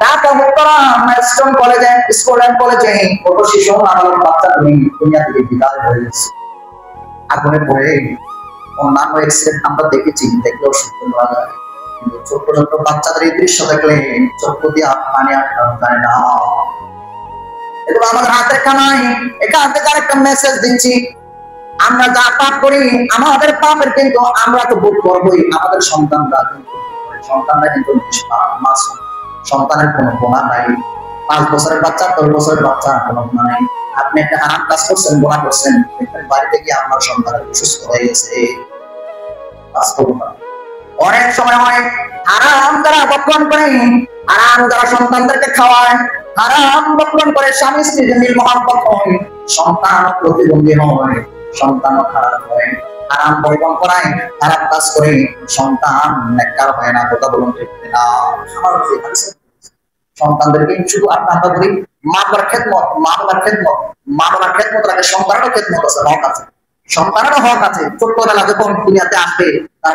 ঢাকা উত্তরা ম্যাস্টন কলেজে, school and কলেজে কত শিশু নাবালক বাচ্চা দুনিয়া থেকে বিদায় হয়ে গেছে আগুনে পড়ে। অন্যান্য এক্সিডেন্ট আমরা দেখেছি, দেখলেও সত্য বলা যায়, কিন্তু ছোট ছোট বাচ্চাদের এই দৃশ্য দেখলে চক্ষু দিয়ে পানি আটকানো যায় না। এগুলো আমাদের হাতের কামাই। এখান থেকে আরেকটা মেসেজ দিচ্ছি, আমরা যা পাপ করি আমাদের পাপের কিন্তু আমরা তো ভোগ করবোই, আমাদের সন্তানরা কিন্তু মাসুম, সন্তানের কোনো গুনাহ নাই। 5 বছরের বাচ্চা 10 বছরের বাচ্চা কোনো গুনাহ নাই। আপনি একটা হারাম কাজ করছেন, গুনাহ করছেন, বাড়িতে গিয়ে আপনার সন্তান অসুস্থ হয়ে গেছে। বাস্তবতা অনেক সময় হয় হারাম যারা বক্ষণ করে, হারাম যারা সন্তানদেরকে খাওয়ায়, হারাম বক্ষণ করে স্বামী স্ত্রীর মিল মহব্বত হয়, সন্তান প্রতিবন্ধী হয়, সন্তান খারাপ হয়। হারাম বক্ষণ করায়, খারাপ কাজ করে সন্তান নেককার হয় না। কথা বলুন ঠিক না? সন্তানদেরকে শুধু আপনার বলি মা বাবার খেদমত, মা বাবার খেদমত, মা বাবার খেদমত রাখে, সন্তানেরও খেদমত আছে, হক আছে, সন্তানেরও হক আছে। ছোট্টবেলা যখন দুনিয়াতে আসবে তার